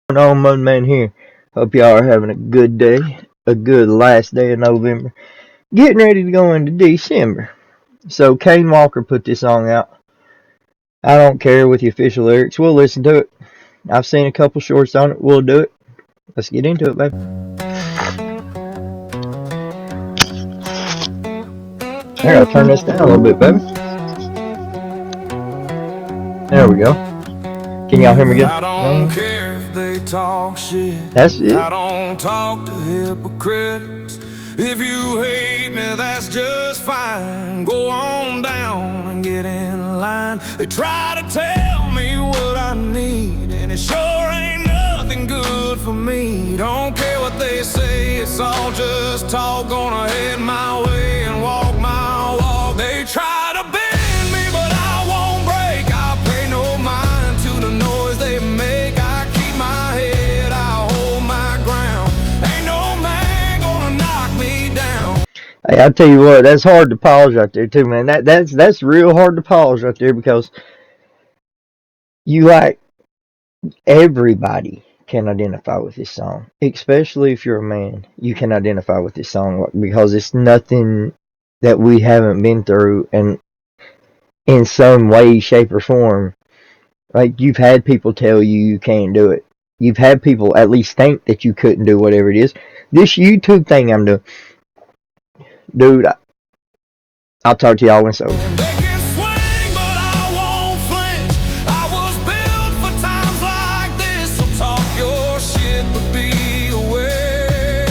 Going on, Mud Man here. Hope y'all are having a good day, a good last day of November. Getting ready to go into December. So Cain Walker put this song out. I don't care with the official lyrics. We'll listen to it. I've seen a couple shorts on it. We'll do it. Let's get into it, baby. Here, I'll turn this down a little bit, baby. There we go. Can y'all hear me good? I don't care if they talk shit. That's it. I don't talk to hypocrites. If you hate me, that's just fine. Go on down and get in line. They try to tell me what I need, and it sure ain't nothing good for me. Don't care what they say, it's all just talk. Gonna head my way and walk my walk. They try to bend me, but I won't break. I pay no mind to the noise they make. I keep my head, I hold my ground. Ain't no man gonna knock me down. Hey, I tell you what, that's hard to pause right there too, man. That's real hard to pause right there because you like everybody can identify with this song, especially if you're a man. You can identify with this song because it's nothing that we haven't been through, and in some way, shape, or form, like you've had people tell you you can't do it. You've had people at least think that you couldn't do whatever it is. This YouTube thing I'm doing, dude. I'll talk to y'all when it's over. They can swing, but I won't flinch. I was built for times like this. So talk your shit, but be aware.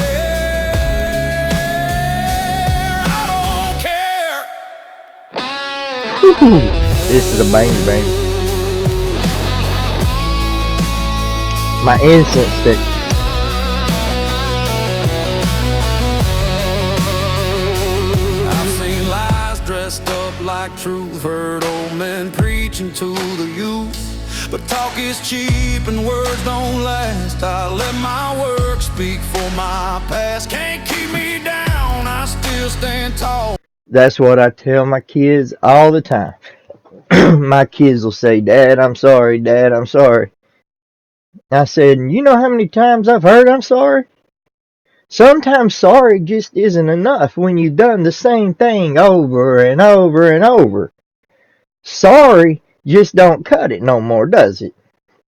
I don't care. This is a banger, baby. My incense stick. I've seen lies dressed up like truth. Heard old men preaching to the youth. But talk is cheap and words don't last. I let my work speak for my past. Can't keep me down, I still stand tall. That's what I tell my kids all the time. My kids will say, "Dad, I'm sorry. Dad, I'm sorry." I said, "You know how many times I've heard I'm sorry? Sometimes sorry just isn't enough when you've done the same thing over and over and over. Sorry just don't cut it no more, does it?"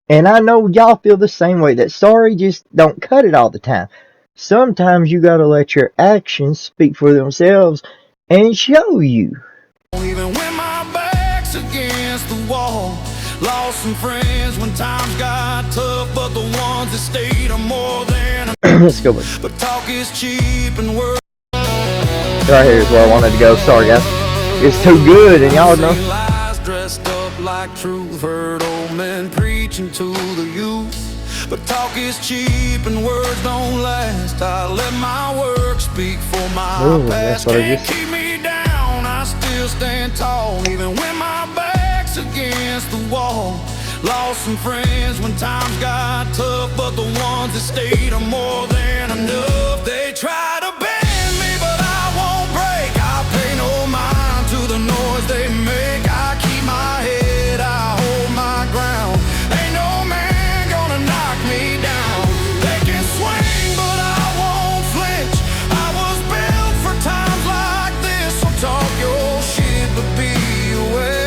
And I know y'all feel the same way, that sorry just don't cut it all the time. Sometimes you gotta let your actions speak for themselves and show you. Even when my back's against the wall. Lost some friends when times got tough, but the ones that stayed are more than Let's go with it. But talk is cheap and words. Right here is where I wanted to go. Sorry, guys. It's too good, and y'all know. Lies dressed up like truth. Heard old men preaching to the youth. But talk is cheap and words don't last. I let my work speak for my past. Can't keep me down, I still stand tall. Even when my back's against the wall. Lost some friends when times got tough, but the ones that stayed are more than enough. They try to bend me, but I won't break. I pay no mind to the noise they make. I keep my head, I hold my ground. Ain't no man gonna knock me down. They can swing, but I won't flinch. I was built for times like this. So talk your shit, but be aware.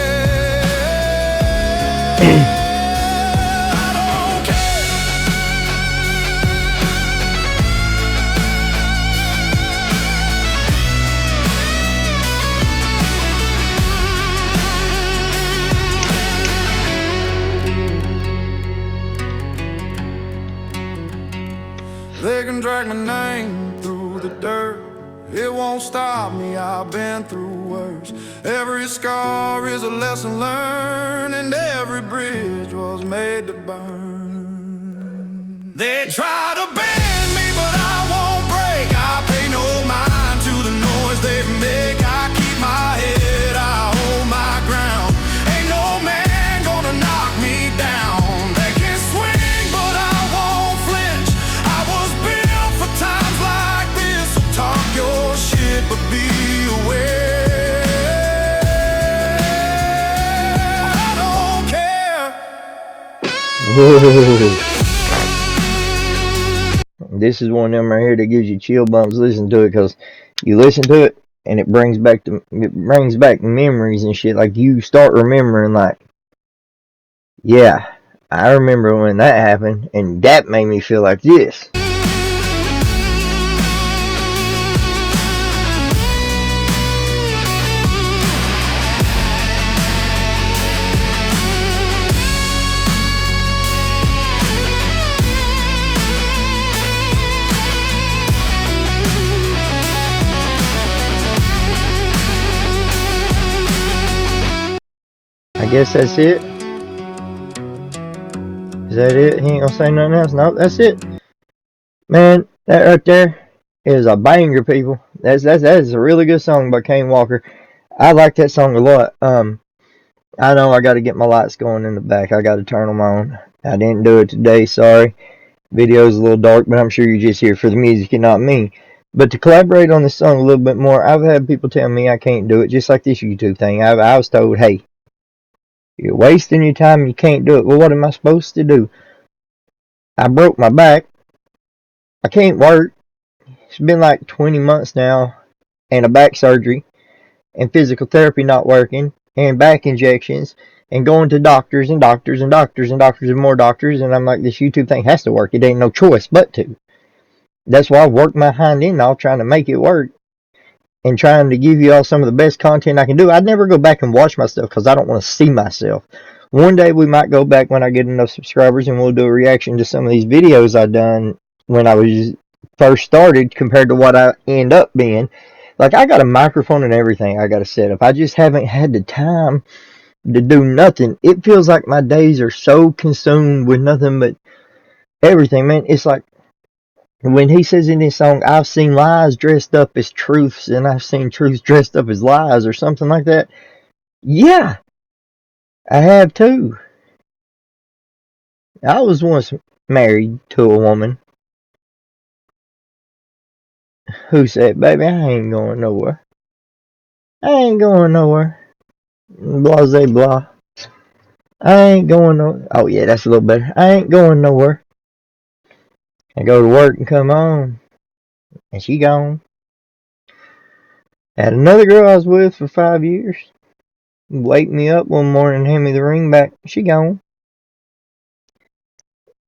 They can drag my name through the dirt. It won't stop me, I've been through worse. Every scar is a lesson learned, and every bridge was made to burn. They try to bend me, but I won't break. I pay no mind to the noise they make. I keep my head, I hold my ground. Ain't no man gonna knock me down. They can swing, but I won't flinch. I was built for times like this. So talk your shit, but be aware. I don't care. Whoa. This is one of them right here that gives you chill bumps. Listen to it because you listen to it and it brings back memories and shit. Like you start remembering, like, yeah, I remember when that happened, and that made me feel like this. I guess that's it. Is that it? He ain't gonna say nothing else? No, that's it. Man, that right there is a banger, people. That is a really good song by Cain Walker. I like that song a lot. I know I got to get my lights going in the back. I got to turn them on. I didn't do it today. Sorry. Video's a little dark, but I'm sure you're just here for the music and not me. But to collaborate on this song a little bit more, I've had people tell me I can't do it, just like this YouTube thing. I was told, hey, you're wasting your time. You can't do it. Well, what am I supposed to do? I broke my back. I can't work. It's been like 20 months now, and a back surgery, and physical therapy not working, and back injections, and going to doctors and doctors and doctors and doctors and more doctors. And I'm like, this YouTube thing has to work. It ain't no choice but to. That's why I worked my hind end off trying to make it work and trying to give you all some of the best content I can do. I'd never go back and watch myself because I don't want to see myself. One day we might go back when I get enough subscribers and we'll do a reaction to some of these videos I done when I was first started compared to what I end up being. Like, I got a microphone and everything I got to set up. I just haven't had the time to do nothing. It feels like my days are so consumed with nothing but everything, man. It's like when he says in this song, I've seen lies dressed up as truths and I've seen truths dressed up as lies or something like that. Yeah, I have too. I was once married to a woman who said, baby, I ain't going nowhere. I ain't going nowhere. Blase blah. I ain't going nowhere. Oh, yeah, that's a little better. I ain't going nowhere. I go to work and come home, and she gone. Had another girl I was with for 5 years. Wake me up one morning and hand me the ring back. She gone.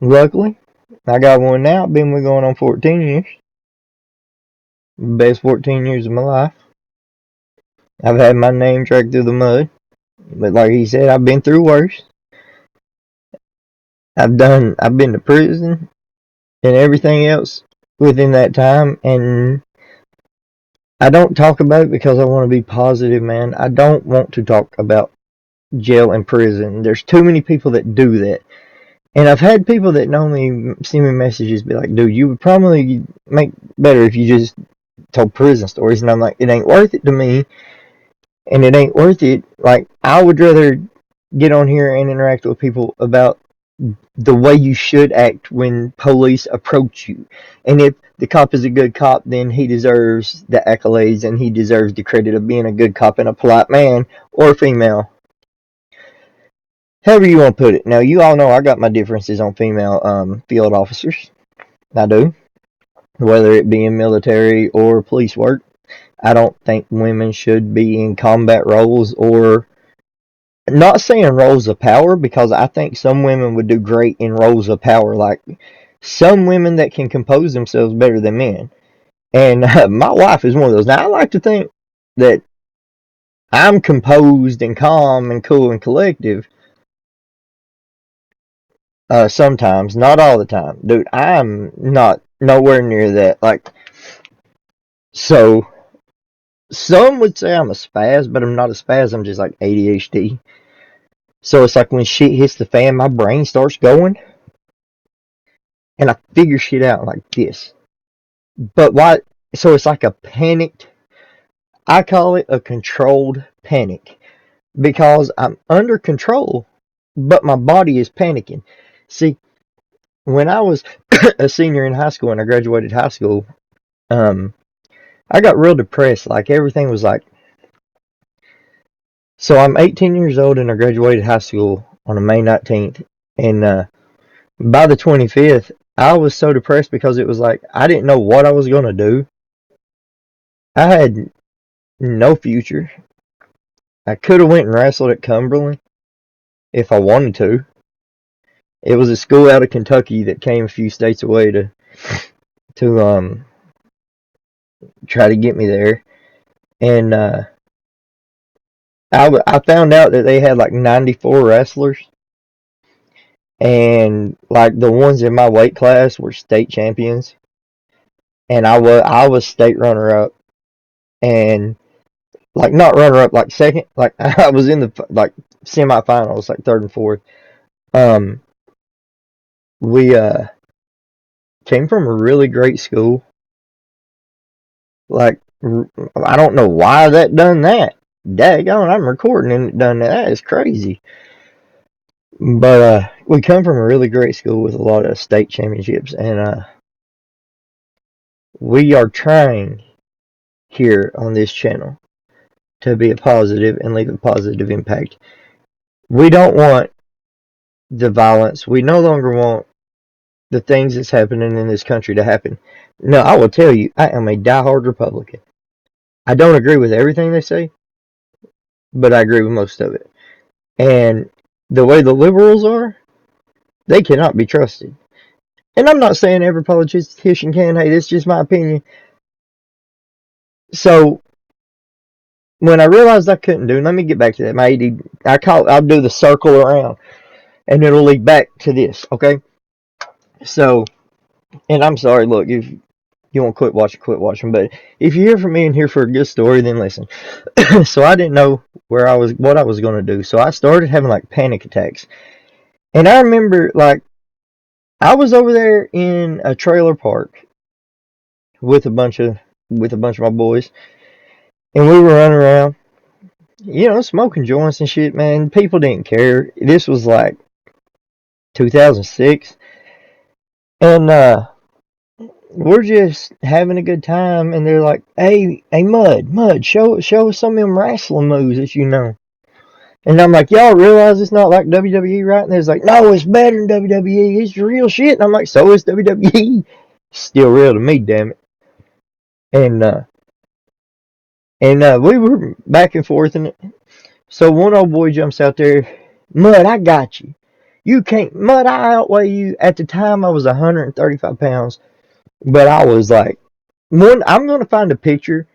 Luckily, I got one now. Been with going on 14 years. Best 14 years of my life. I've had my name dragged through the mud. But like he said, I've been through worse. I've been to prison and everything else within that time. And I don't talk about it because I want to be positive, man. I don't want to talk about jail and prison. There's too many people that do that. And I've had people that know me send me messages be like, dude, you would probably make better if you just told prison stories. And I'm like, it ain't worth it to me. And it ain't worth it. Like, I would rather get on here and interact with people about the way you should act when police approach you. And if the cop is a good cop, then he deserves the accolades and he deserves the credit of being a good cop and a polite man or female. However you want to put it. Now, you all know I got my differences on female field officers. I do. Whether it be in military or police work. I don't think women should be in combat roles or not saying roles of power because I think some women would do great in roles of power. Like some women that can compose themselves better than men. And my wife is one of those. Now, I like to think that I'm composed and calm and cool and collective. Sometimes, not all the time. Dude, I'm not nowhere near that. Like, so, some would say I'm a spaz, but I'm not a spaz. I'm just like ADHD. So it's like when shit hits the fan, my brain starts going, and I figure shit out like this. But why? So it's like a panicked, I call it a controlled panic. Because I'm under control, but my body is panicking. See, when I was a senior in high school and I graduated high school, um, I got real depressed. Like everything was like, so I'm 18 years old and I graduated high school on a May 19th, and by the 25th, I was so depressed because it was like I didn't know what I was gonna do. I had no future. I could have went and wrestled at Cumberland if I wanted to. It was a school out of Kentucky that came a few states away to try to get me there, and I found out that they had like 94 wrestlers, and like the ones in my weight class were state champions, and I was state runner up, and like not runner up, like second, like I was in the like semifinals, like third and fourth. Um, we came from a really great school. Like I don't know why that done that. Daggone, I'm recording and it done that. That is crazy. But we come from a really great school with a lot of state championships, and we are trying here on this channel to be a positive and leave a positive impact. We don't want the violence. We no longer want the things that's happening in this country to happen. No, I will tell you, I am a diehard Republican. I don't agree with everything they say, but I agree with most of it. And the way the liberals are, they cannot be trusted. And I'm not saying every politician can. Hey, this is just my opinion. So when I realized I couldn't do, let me get back to that. My AD, I'll do the circle around, and it'll lead back to this. Okay. So, and I'm sorry. Look, if you want to quit watching. But if you hear from me and here for a good story, then listen. So I didn't know what I was going to do. So I started having like panic attacks, and I remember like I was over there in a trailer park with a bunch of my boys, and we were running around, smoking joints and shit. Man, people didn't care. This was like 2006, and we're just having a good time. And they're like, "Hey, Mud, show us some of them wrestling moves that you know." And I'm like, "Y'all realize it's not like WWE, right?" And they're like, "No, it's better than WWE. It's real shit." And I'm like, "So is WWE." Still real to me, damn it. And we were back and forth, and so one old boy jumps out there, "Mud, I got you. You can't, Mud, I outweigh you." At the time, I was 135 pounds, but I was like, I'm going to find a picture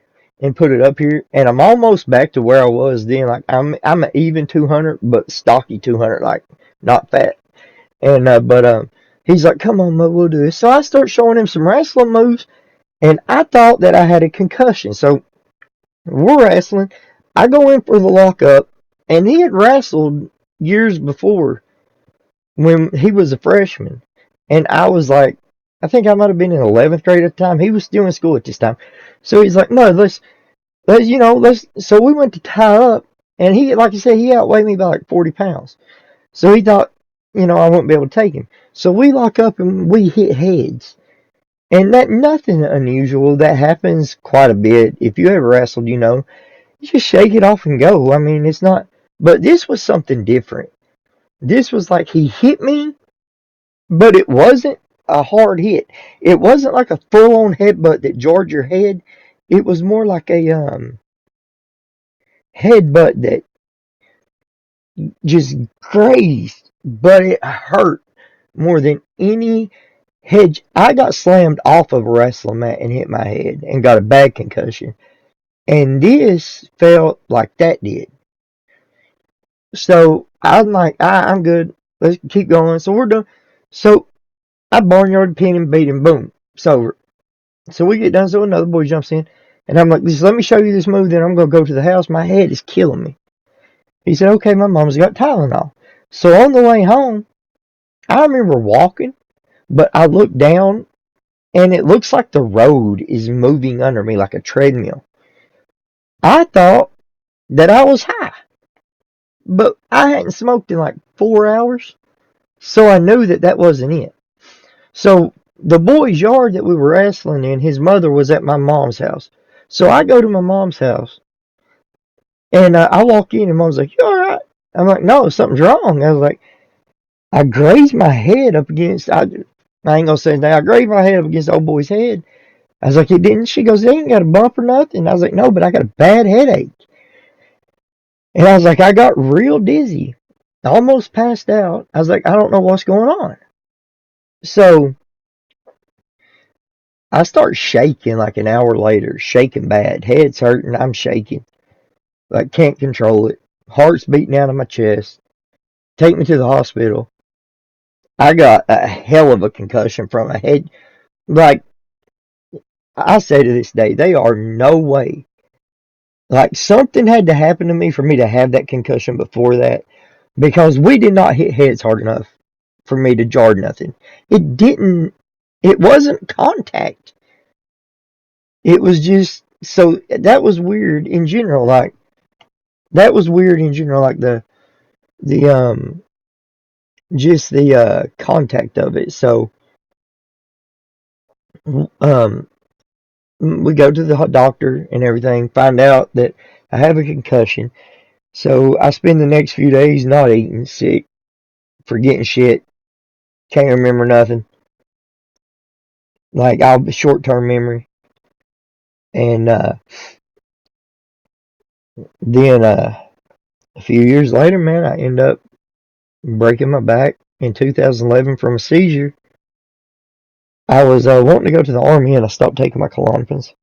and put it up here, and I'm almost back to where I was then. Like, I'm an even 200, but stocky 200, like, not fat. And, he's like, "Come on, Mud, we'll do this." So I start showing him some wrestling moves, and I thought that I had a concussion. So we're wrestling. I go in for the lockup, and he had wrestled years before when he was a freshman. And I was like, I think I might have been in 11th grade at the time. He was still in school at this time. So he's like, "No, let's. So we went to tie up, and he, like I said, he outweighed me by like 40 pounds. So he thought, I wouldn't be able to take him. So we lock up and we hit heads. And that nothing unusual. That happens quite a bit. If you ever wrestled, you just shake it off and go. I mean, it's not, but this was something different. This was like he hit me, but it wasn't a hard hit. It wasn't like a full on headbutt that jarred your head. It was more like a headbutt that just grazed, but it hurt more than any head. I got slammed off of a wrestling mat and hit my head and got a bad concussion. And this felt like that did. So I'm like, I'm good. Let's keep going. So we're done. So I barnyard pin and beat him. Boom. It's over. So we get done. So another boy jumps in. And I'm like, let me show you this move. Then I'm going to go to the house. My head is killing me. He said, "Okay, my mom's got Tylenol." So on the way home, I remember walking, but I looked down and it looks like the road is moving under me like a treadmill. I thought that I was high, but I hadn't smoked in like 4 hours. So I knew that that wasn't it. So the boy's yard that we were wrestling in, his mother was at my mom's house. So I go to my mom's house and I walk in and mom's like, "You all right?" I'm like, "No, something's wrong." I was like, I grazed my head up against. I ain't gonna say anything. I grazed my head up against the old boy's head. I was like, it didn't? She goes, it ain't got a bump or nothing. I was like, no, but I got a bad headache. And I was like, I got real dizzy. Almost passed out. I was like, I don't know what's going on. So I start shaking like an hour later, shaking bad. Head's hurting. I'm shaking. Like, can't control it. Heart's beating out of my chest. Take me to the hospital. I got a hell of a concussion from a head. Like, I say to this day, they are no way. Like, something had to happen to me for me to have that concussion before that. Because we did not hit heads hard enough for me to jar nothing. It didn't, it wasn't contact. It was just, so that was weird in general. Like, that was weird in general. Like, the, just the, contact of it. So, um, we go to the doctor and everything, find out that I have a concussion. So I spend the next few days not eating, sick, forgetting shit, can't remember nothing. Like, I'll be short term memory. And then a few years later, man, I end up breaking my back in 2011 from a seizure. I was wanting to go to the army and I stopped taking my Klonopins.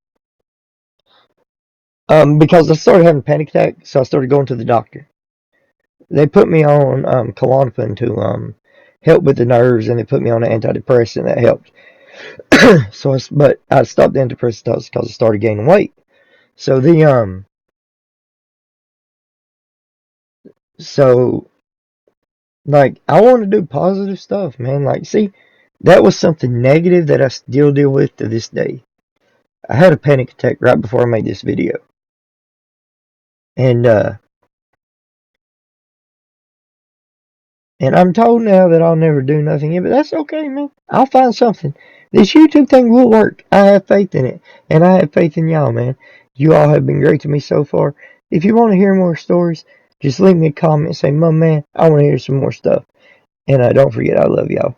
Because I started having a panic attack, so I started going to the doctor. They put me on Klonopin to help with the nerves, and they put me on an antidepressant that helped. But I stopped the antidepressants because I started gaining weight. So so like, I want to do positive stuff, man. Like, see, that was something negative that I still deal with to this day. I had a panic attack right before I made this video, and I'm told now that I'll never do nothing, but that's okay, man. I'll find something. This YouTube thing will work. I have faith in it, and I have faith in y'all, man. You all have been great to me so far. If you want to hear more stories, just leave me a comment and say, Mum, man, I want to hear some more stuff. And don't forget, I love y'all.